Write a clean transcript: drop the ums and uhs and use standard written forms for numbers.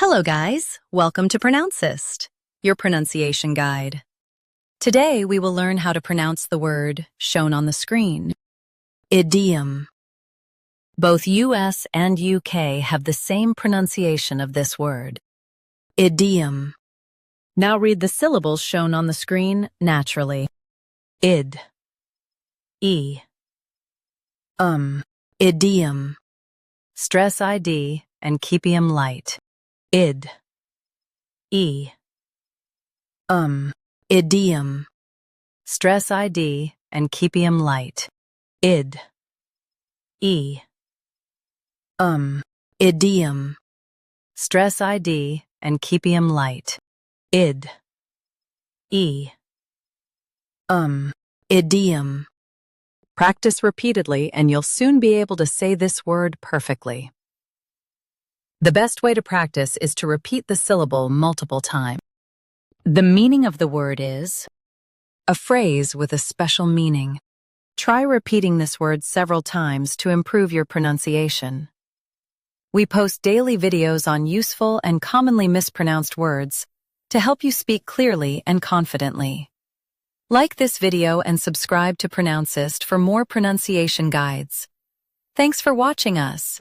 Hello guys, welcome to Pronouncist, your pronunciation guide. Today we will learn how to pronounce the word shown on the screen. Idiom. Both US and UK have the same pronunciation of this word. Idiom. Now read the syllables shown on the screen naturally. Id. E. Idiom. Stress ID and keep 'em light. Id. E. Idiom. Stress ID and keep 'em light. Id. E. Idiom. Stress ID and keep 'em light. Id. E. Idiom. Practice repeatedly and you'll soon be able to say this word perfectly. The best way to practice is to repeat the syllable multiple times. The meaning of the word is a phrase with a special meaning. Try repeating this word several times to improve your pronunciation. We post daily videos on useful and commonly mispronounced words to help you speak clearly and confidently. Like this video and subscribe to Pronouncist for more pronunciation guides. Thanks for watching us.